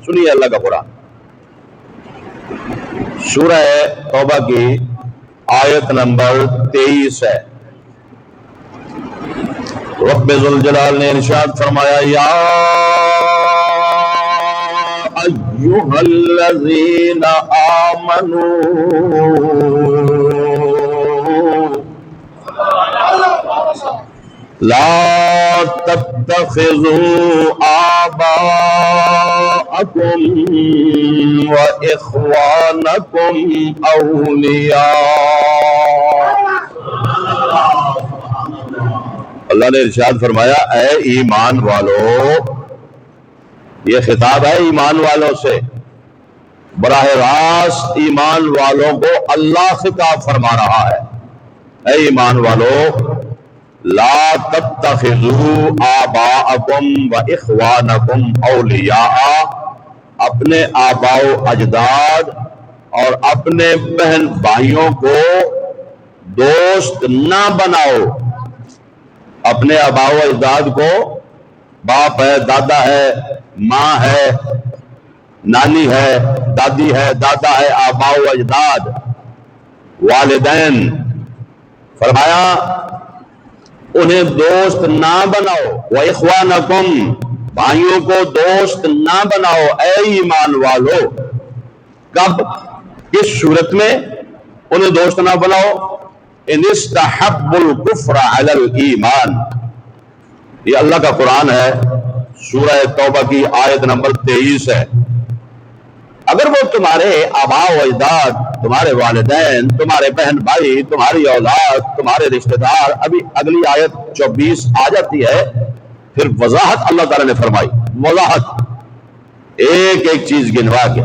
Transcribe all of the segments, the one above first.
سنیے اللہ کا قرآن، سورہ توبہ کی آیت نمبر 23 ہے۔ رب ذوالجلال نے ارشاد فرمایا، یا ایھا الذین آمنوا لا تتخذوا آباءکم وإخوانکم اولیاء۔ اللہ نے ارشاد فرمایا، اے ایمان والو، یہ خطاب ہے ایمان والوں سے، براہ راست ایمان والوں کو اللہ خطاب فرما رہا ہے۔ اے ایمان والو، لا تتخذوا آباءکم و اخوانکم اولیاء، اپنے آباء و اجداد اور اپنے بہن بھائیوں کو دوست نہ بناؤ۔ اپنے آباء و اجداد کو، باپ ہے، دادا ہے، ماں ہے، نانی ہے، دادی ہے، دادا ہے، آباء و اجداد، والدین، فرمایا انہیں دوست نہ بناؤ۔ وَإِخْوَانَكُمْ، بھائیوں کو دوست نہ بناؤ۔ اے ایمان والو، کب، کس صورت میں انہیں دوست نہ بناؤ؟ ان استحبوا الکفر علی الایمان، یہ اللہ کا قرآن ہے، سورہ توبہ کی آیت نمبر 23 ہے۔ اگر وہ تمہارے آباء و اجداد، تمہارے والدین، تمہارے بہن بھائی، تمہاری اولاد، تمہارے رشتہ دار، ابھی اگلی آیت 24 آ جاتی ہے، پھر وضاحت اللہ تعالیٰ نے فرمائی، وضاحت ایک ایک چیز گنوا کے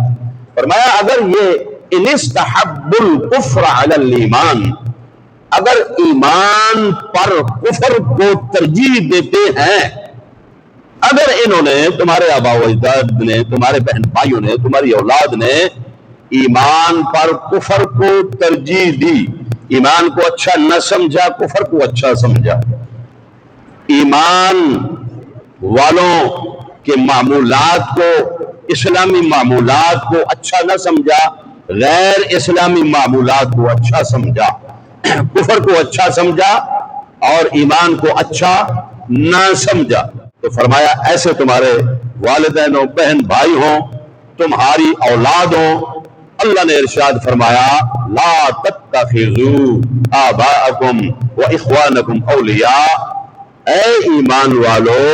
فرمایا، اگر یہ ان استحبوا الکفر علی الایمان، اگر ایمان پر کفر کو ترجیح دیتے ہیں، اگر انہوں نے، تمہارے آباء و اجداد نے، تمہارے بہن بھائیوں نے، تمہاری اولاد نے ایمان پر کفر کو ترجیح دی، ایمان کو اچھا نہ سمجھا، کفر کو اچھا سمجھا، ایمان والوں کے معمولات کو، اسلامی معمولات کو اچھا نہ سمجھا، غیر اسلامی معمولات کو اچھا سمجھا، کفر کو اچھا سمجھا اور ایمان کو اچھا نہ سمجھا، تو فرمایا ایسے تمہارے والدین و بہن بھائی ہوں، تمہاری اولاد ہوں۔ اللہ نے ارشاد فرمایا، لا تتخذوا آباءکم و اخوانکم اولیاء، اے ایمان والو،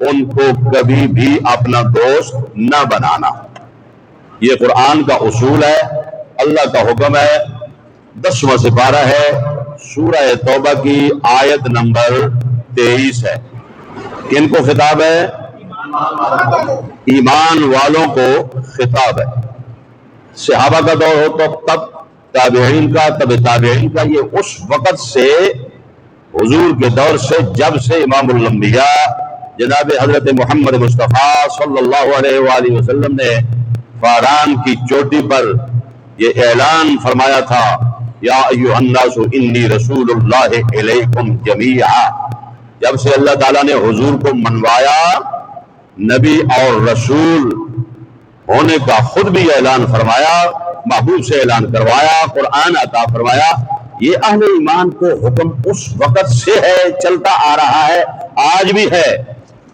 ان کو کبھی بھی اپنا دوست نہ بنانا۔ یہ قرآن کا اصول ہے، اللہ کا حکم ہے، 10واں سپارہ ہے، سورہ توبہ کی آیت نمبر 23 ہے۔ کن کو خطاب ہے؟ ایمان والوں کو خطاب ہے۔ صحابہ کا دور ہو تو تب، تابعین کا، تب تابعین کا، یہ اس وقت سے، حضور کے دور سے، جب سے امام الانبیاء جناب حضرت محمد مصطفیٰ صلی اللہ علیہ وآلہ وسلم نے فاران کی چوٹی پر یہ اعلان فرمایا تھا، یا ایھا الناس انی رسول اللہ الیکم جمیعا، جب سے اللہ تعالیٰ نے حضور کو منوایا، نبی اور رسول ہونے کا خود بھی اعلان فرمایا، محبوب سے اعلان کروایا، قرآن عطا فرمایا، یہ اہل ایمان کو حکم اس وقت سے ہے، چلتا آ رہا ہے، آج بھی ہے۔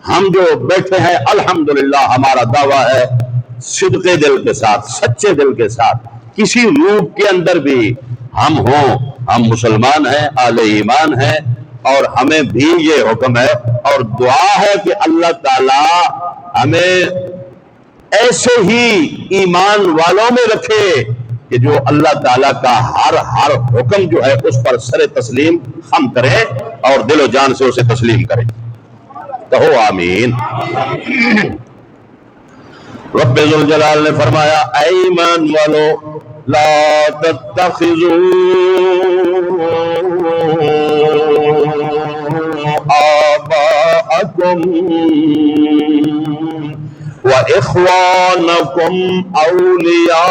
ہم جو بیٹھے ہیں الحمدللہ، ہمارا دعویٰ ہے صدق دل کے ساتھ، سچے دل کے ساتھ، کسی روپ کے اندر بھی ہم ہوں، ہم مسلمان ہیں، اہل ایمان ہیں، اور ہمیں بھی یہ حکم ہے اور دعا ہے کہ اللہ تعالیٰ ہمیں ایسے ہی ایمان والوں میں رکھے کہ جو اللہ تعالیٰ کا ہر حکم جو ہے اس پر سر تسلیم ہم کریں اور دل و جان سے اسے تسلیم کریں۔ کہو آمین۔ رب ذوالجلال نے فرمایا، اے ایمان والو، لا تتخذوا آباءکم وإخوانکم اولیاء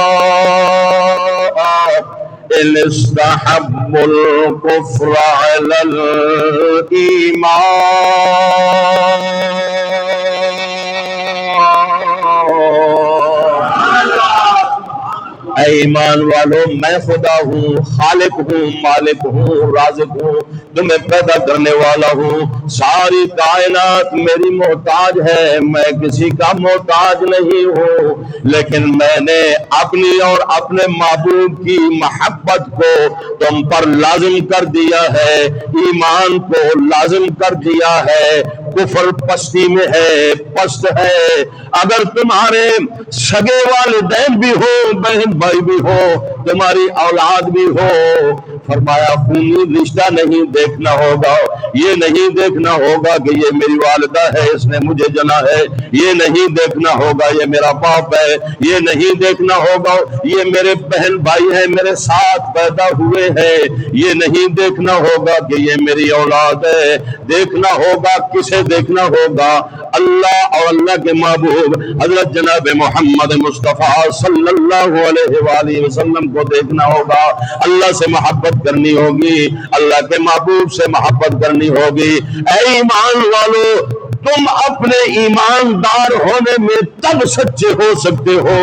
ان استحبوا الکفر علی الایمان اے ایمان والو میں خدا ہوں، خالق ہوں، مالک ہوں، رازق ہوں، تمہیں پیدا کرنے والا ہوں، ساری کائنات میری محتاج ہے، میں کسی کا محتاج نہیں ہوں، لیکن میں نے اپنی اور اپنے محبوب کی محبت کو تم پر لازم کر دیا ہے، ایمان کو لازم کر دیا ہے، کفر پستی میں ہے، پست ہے۔ اگر تمہارے سگے والدین بھی ہو، بہن بھائی بھی ہو، تمہاری اولاد بھی ہو، فرمایا خونی رشتہ نہیں دیکھنا ہوگا، یہ نہیں دیکھنا ہوگا کہ یہ میری والدہ ہے اس نے مجھے جنا ہے، یہ نہیں دیکھنا ہوگا یہ میرا باپ ہے، یہ نہیں دیکھنا ہوگا یہ میرے بہن بھائی ہیں میرے ساتھ پیدا ہوئے ہیں، یہ نہیں دیکھنا ہوگا کہ یہ میری اولاد ہے۔ دیکھنا ہوگا کسے دیکھنا ہوگا؟ اللہ اور اللہ کے محبوب حضرت جناب محمد مصطفیٰ صلی اللہ علیہ وآلہ وسلم کو دیکھنا ہوگا، اللہ سے محبت کرنی ہوگی، اللہ کے محبوب سے محبت کرنی ہوگی۔ اے ایمان والو، تم اپنے ایماندار ہونے میں تب سچے ہو سکتے ہو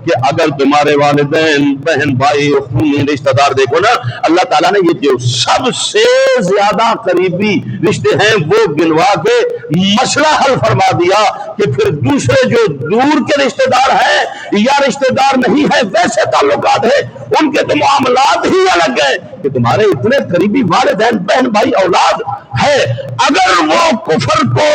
کہ اگر تمہارے والدین، بہن بھائی، خونی رشتہ دار، دیکھو نا اللہ تعالیٰ نے یہ جو سب سے زیادہ قریبی رشتے ہیں وہ گنوا کے مسئلہ حل فرما دیا کہ پھر دوسرے جو دور کے رشتہ دار ہیں یا رشتہ دار نہیں ہیں ویسے تعلقات ہیں، ان کے تو معاملات ہی الگ ہیں کہ تمہارے اتنے قریبی والدین، بہن بھائی، اولاد ہے، اگر وہ کفر کو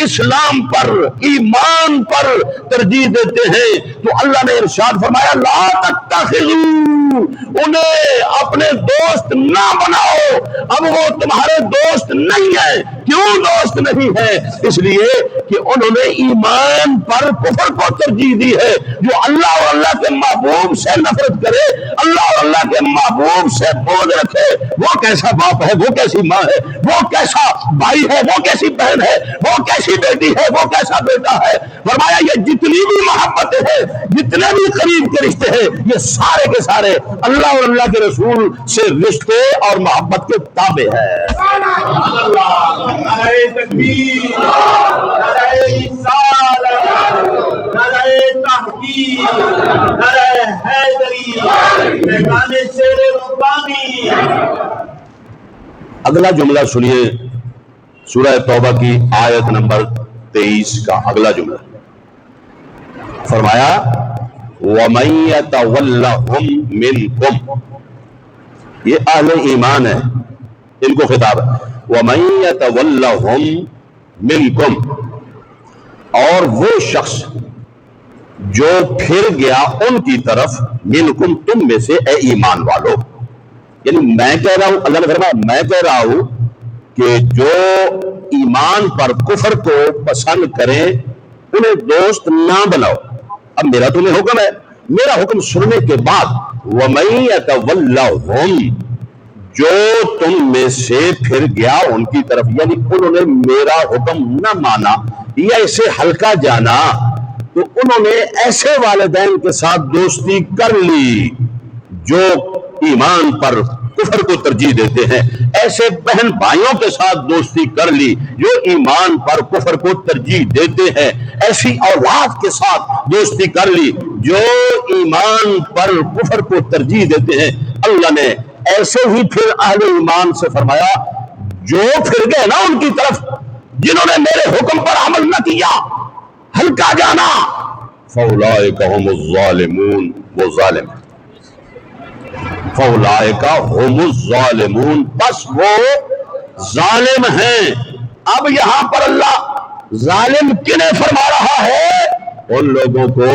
اسلام پر، ایمان پر ترجیح دیتے ہیں تو اللہ نے ارشاد فرمایا لا تتخذوا، انہیں اپنے دوست نہ بناؤ۔ اب وہ تمہارے دوست نہیں ہیں۔ کیوں دوست نہیں ہے؟ اس لیے کہ انہوں نے ایمان پر کفر کو ترجیح دی ہے۔ جو اللہ اور اللہ کے محبوب سے نفرت کرے، اللہ اور اللہ کے محبوب سے بغض رکھے، وہ کیسا باپ ہے، وہ کیسی ماں ہے، وہ کیسا بھائی ہے، وہ کیسی بہن ہے، وہ کیسی بیٹی ہے، وہ کیسا بیٹا ہے۔ فرمایا یہ جتنی بھی محبتیں ہیں، جتنے بھی قریب کے رشتے ہیں، یہ سارے کے سارے اللہ اور اللہ کے رسول سے رشتے اور محبت کے تابع ہے۔ اگلا جملہ سنیے، سورہ توبہ کی آیت نمبر 23 کا اگلا جملہ، فرمایا وَمَن يَتَوَلَّهُم مِّنكُمْ، یہ اہل ایمان ہے، ان کو خطاب ہے، وَمَن يَتَوَلَّهُم مِّنكُمْ، اور وہ شخص جو پھر گیا ان کی طرف، منکم، تم میں سے، اے ایمان والو، یعنی میں کہہ رہا ہوں، اللہ نے فرمایا میں کہہ رہا ہوں کہ جو ایمان پر کفر کو پسند کریں انہیں دوست نہ بناؤ۔ اب میرا تمہیں حکم ہے، میرا حکم سننے کے بعد وَمَن يَتَوَلَّهُم، جو تم میں سے پھر گیا ان کی طرف، یعنی انہوں نے میرا حکم نہ مانا یا اسے ہلکا جانا، تو انہوں نے ایسے والدین کے ساتھ دوستی کر لی جو ایمان پر کفر کو ترجیح دیتے ہیں، ایسے بہن بھائیوں کے ساتھ دوستی کر لی جو ایمان پر کفر کو ترجیح دیتے ہیں، ایسی اولاد کے ساتھ دوستی کر لی جو ایمان پر کفر کو ترجیح دیتے ہیں۔ اللہ نے ایسے ہی پھر اہل ایمان سے فرمایا جو پھر گئے نا ان کی طرف، جنہوں نے میرے حکم پر عمل نہ کیا، ہلکا جانا، فَأُولَئِكَ هُمُ الظَّالِمُونَ، وہ ظالم ہیں، فَأُولَئِكَ هُمُ الظَّالِمُونَ، بس وہ ظالم ہیں۔ اب یہاں پر اللہ ظالم کنہیں فرما رہا ہے؟ ان لوگوں کو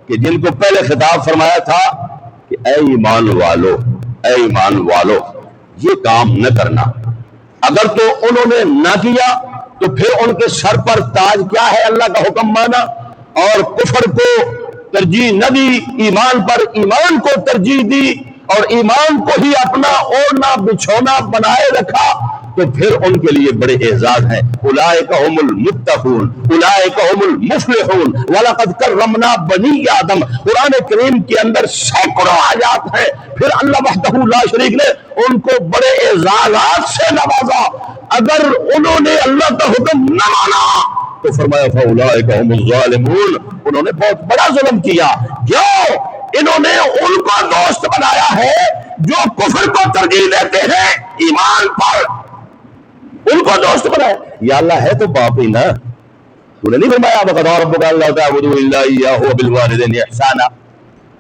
کہ جن کو پہلے خطاب فرمایا تھا کہ اے ایمان والو، اے ایمان والو، یہ کام نہ کرنا۔ اگر تو انہوں نے نہ کیا تو پھر ان کے سر پر تاج کیا ہے؟ اللہ کا حکم مانا اور کفر کو ترجیح نہ دی، ایمان پر ایمان کو ترجیح دی اور ایمان کو ہی اپنا اوڑھنا بچھونا بنائے رکھا، تو پھر ان کے لیے بڑے اعزاز ہیں۔ اولئک هم المتقون، اولئک هم المفلحون، وَلَقَدْ كَرَّمْنَا بَنِي آدم، قرآن کریم کے اندر سینکڑوں آیات ہیں، پھر اللہ وحدہ لا شریک نے ان کو بڑے اعزازات سے نوازا۔ اگر انہوں نے اللہ کا حکم نہ مانا تو فرمایا فَأُولَئِكَ هُمُ الظَّالِمُونَ، انہوں نے بہت بڑا ظلم کیا۔ کیوں؟ انہوں نے ان کو دوست بنایا ہے جو کفر کو ترجیح دیتے ہیں ایمان پر، ان کو دوست بنایا. یا اللہ ہے تو باپ ہی نا. تو نے نہیں فرمایا وَقَضَىٰ رَبُّكَ أَلَّا تَعْبُدُوا إِلَّا إِيَّاهُ وَبِالْوَالِدَيْنِ إِحْسَانًا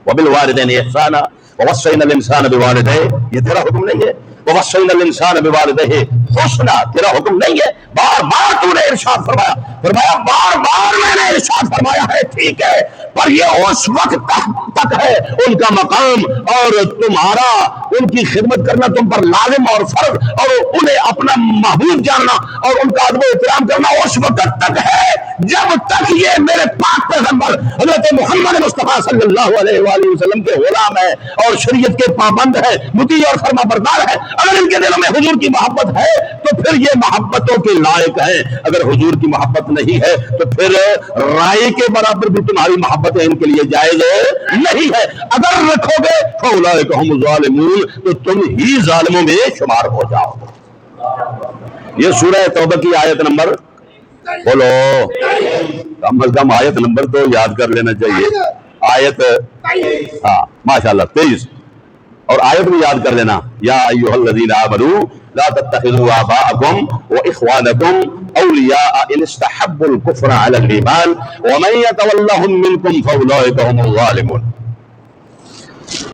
وَبِالْوَالِدَيْنِ إِحْسَانًا وَوَصَّيْنَا الْإِنسَانَ بِوَالِدَيْهِ، یہ تیرا حکم نہیں ہے. وَوَصَّيْنَا الْإِنسَانَ بِوَالِدَيْهِ حُسْنًا، تیرا حکم نہیں ہے. بار بار تو نے ارشاد فرمایا، فرمایا بار بار میں نے ارشاد فرمایا ہے ٹھیک ہے، پر یہ اس وقت تک ہے ان کا مقام، اور تمہارا ان کی خدمت کرنا تم پر لازم اور فرض، اور انہیں اپنا محبوب جاننا اور ان کا ادب و احترام کرنا اس وقت تک ہے جب تک یہ میرے پاک پیغمبر حضرت محمد مصطفیٰ صلی اللہ علیہ وآلہ وسلم کے غلام ہے اور شریعت کے پابند ہے، مطیع اور فرما بردار ہے. اگر ان کے دلوں میں حضور کی محبت ہے تو پھر یہ محبتوں کے لائق ہیں. اگر حضور کی محبت نہیں ہے تو پھر رائے کے برابر بھی تمہاری محبتیں ان کے لیے جائز نہیں ہے. اگر رکھو گے فَأُولَٰئِكَ هُمُ الظَّالِمُونَ، تو تم ہی ظالموں میں شمار ہو جاؤ. یہ سورہ توبہ کی آیت نمبر بولو، کم از کم آیت نمبر تو یاد کر لینا چاہیے. آیت ہاں ماشاءاللہ 23، اور آیت بھی یاد کر لینا. یا ایھا الذین آمنوا لا تتخذوا آباءکم واخوانکم اولیاء ان استحبوا الکفر علی الایمان ومن یتولهم منکم فاولئک هم الظالمون.